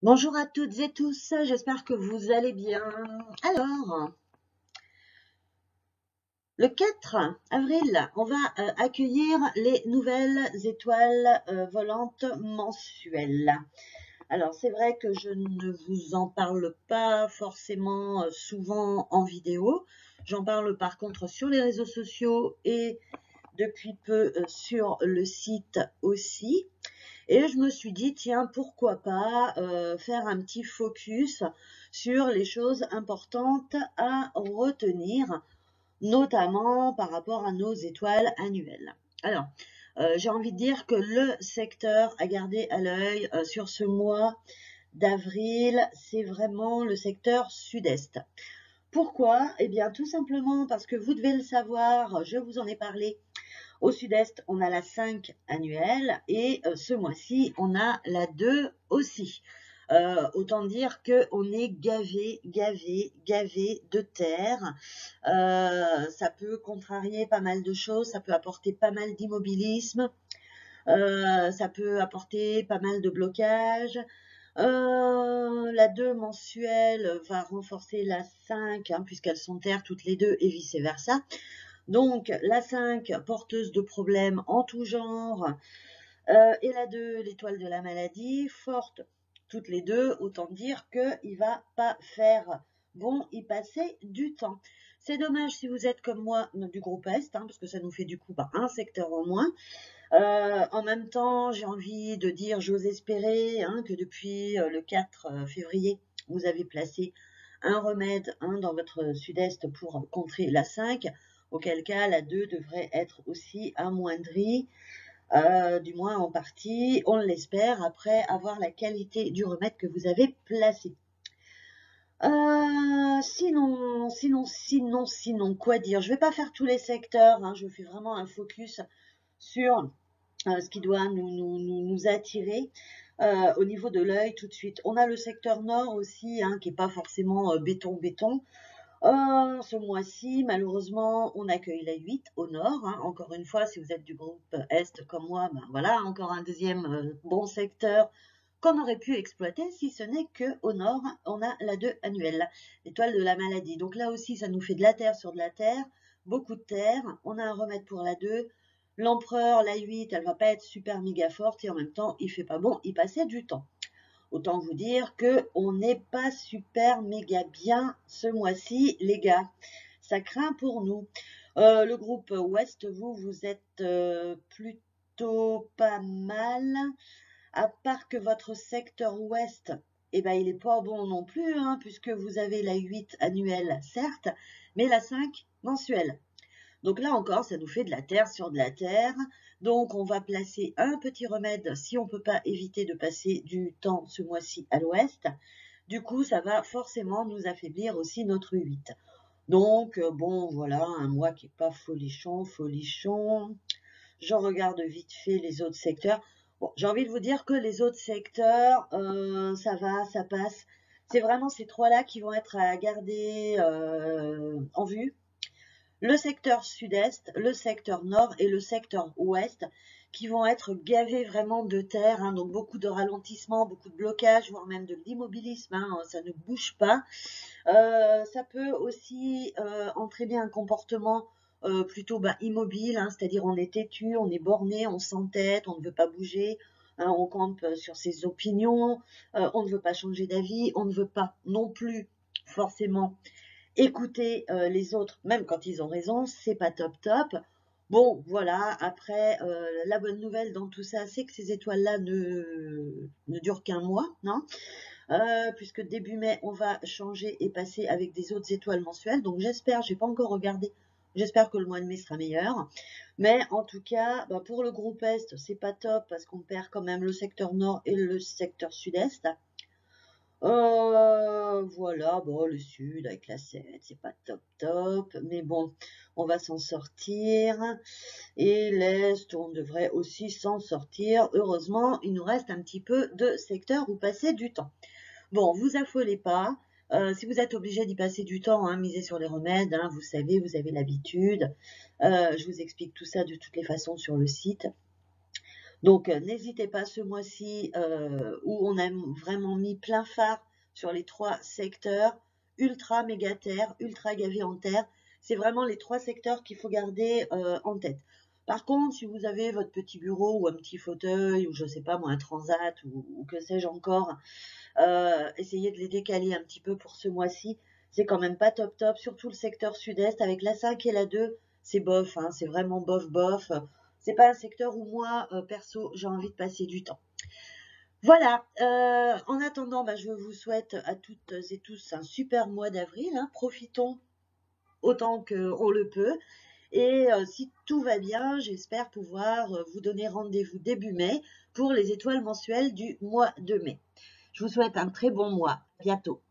Bonjour à toutes et tous, j'espère que vous allez bien. Alors, le 4 avril, on va accueillir les nouvelles étoiles volantes mensuelles. Alors, c'est vrai que je ne vous en parle pas forcément souvent en vidéo. J'en parle par contre sur les réseaux sociaux et depuis peu sur le site aussi. Et je me suis dit, tiens, pourquoi pas faire un petit focus sur les choses importantes à retenir, notamment par rapport à nos étoiles annuelles. Alors, j'ai envie de dire que le secteur à garder à l'œil sur ce mois d'avril, c'est vraiment le secteur sud-est. Pourquoi? Eh bien, tout simplement parce que vous devez le savoir, je vous en ai parlé. Au sud-est, on a la 5 annuelle et ce mois-ci, on a la 2 aussi. Autant dire qu'on est gavé de terre. Ça peut contrarier pas mal de choses, ça peut apporter pas mal d'immobilisme, ça peut apporter pas mal de blocages. La 2 mensuelle va renforcer la 5, hein, puisqu'elles sont terre toutes les deux et vice-versa. Donc, la 5, porteuse de problèmes en tout genre, et la 2, l'étoile de la maladie, forte toutes les deux, autant dire qu'il va pas faire bon y passer du temps. C'est dommage si vous êtes comme moi du groupe Est, hein, parce que ça nous fait du coup un secteur en moins. En même temps, j'ai envie de dire, j'ose espérer hein, que depuis le 4 février, vous avez placé un remède hein, dans votre sud-est pour contrer la 5, auquel cas la 2 devrait être aussi amoindrie, du moins en partie, on l'espère, après avoir la qualité du remède que vous avez placé. Sinon, quoi dire? Je vais pas faire tous les secteurs, hein, je fais vraiment un focus sur ce qui doit nous attirer. Au niveau de l'œil, tout de suite. On a le secteur nord aussi, hein, qui n'est pas forcément béton. Ce mois-ci, malheureusement, on accueille la 8 au nord. Hein. Encore une fois, si vous êtes du groupe Est comme moi, ben voilà, encore un deuxième bon secteur qu'on aurait pu exploiter, si ce n'est qu'au nord, on a la 2 annuelle, l'étoile de la maladie. Donc là aussi, ça nous fait de la terre sur de la terre, beaucoup de terre. On a un remède pour la 2. L'empereur, la 8, elle va pas être super méga forte et en même temps, il fait pas bon, il passait du temps. Autant vous dire qu'on n'est pas super méga bien ce mois-ci, les gars. Ça craint pour nous. Le groupe Ouest, vous êtes plutôt pas mal. À part que votre secteur Ouest, eh ben, il est pas bon non plus, hein, puisque vous avez la 8 annuelle, certes, mais la 5 mensuelle. Donc là encore, ça nous fait de la terre sur de la terre. Donc on va placer un petit remède si on ne peut pas éviter de passer du temps ce mois-ci à l'ouest. Du coup, ça va forcément nous affaiblir aussi notre 8. Donc bon, voilà, un mois qui n'est pas folichon. Je regarde vite fait les autres secteurs. Bon, j'ai envie de vous dire que les autres secteurs, ça va, ça passe. C'est vraiment ces trois-là qui vont être à garder en vue, le secteur sud-est, le secteur nord et le secteur ouest qui vont être gavés vraiment de terre, hein, donc beaucoup de ralentissement, beaucoup de blocage, voire même de l'immobilisme, hein, ça ne bouge pas. Ça peut aussi entraîner un comportement plutôt immobile, hein, c'est-à-dire on est têtu, on est borné, on s'entête, on ne veut pas bouger, hein, on campe sur ses opinions, on ne veut pas changer d'avis, on ne veut pas non plus forcément écouter les autres, même quand ils ont raison, c'est pas top. Bon, voilà, après, la bonne nouvelle dans tout ça, c'est que ces étoiles-là ne durent qu'un mois, non puisque début mai, on va changer et passer avec des autres étoiles mensuelles. Donc j'espère, j'ai pas encore regardé, j'espère que le mois de mai sera meilleur. Mais en tout cas, pour le groupe Est, c'est pas top parce qu'on perd quand même le secteur nord et le secteur sud-est. Voilà, bon, le sud avec la 7, c'est pas top, mais bon, on va s'en sortir. Et l'Est, on devrait aussi s'en sortir. Heureusement, il nous reste un petit peu de secteur où passer du temps. Bon, vous affolez pas. Si vous êtes obligé d'y passer du temps, hein, misez sur les remèdes, hein, vous savez, vous avez l'habitude. Je vous explique tout ça de toutes les façons sur le site. Donc, n'hésitez pas ce mois-ci où on a vraiment mis plein phare sur les 3 secteurs, ultra méga terre, ultra gavé en terre. C'est vraiment les 3 secteurs qu'il faut garder en tête. Par contre, si vous avez votre petit bureau ou un petit fauteuil ou je sais pas moi un transat ou que sais-je encore, essayez de les décaler un petit peu pour ce mois-ci. C'est quand même pas top top, surtout le secteur sud-est avec la 5 et la 2, c'est bof, hein, c'est vraiment bof bof. C'est pas un secteur où moi, perso, j'ai envie de passer du temps. Voilà, en attendant, bah, je vous souhaite à toutes et tous un super mois d'avril, hein. Profitons autant qu'on le peut. Et si tout va bien, j'espère pouvoir vous donner rendez-vous début mai pour les étoiles mensuelles du mois de mai. Je vous souhaite un très bon mois. À bientôt.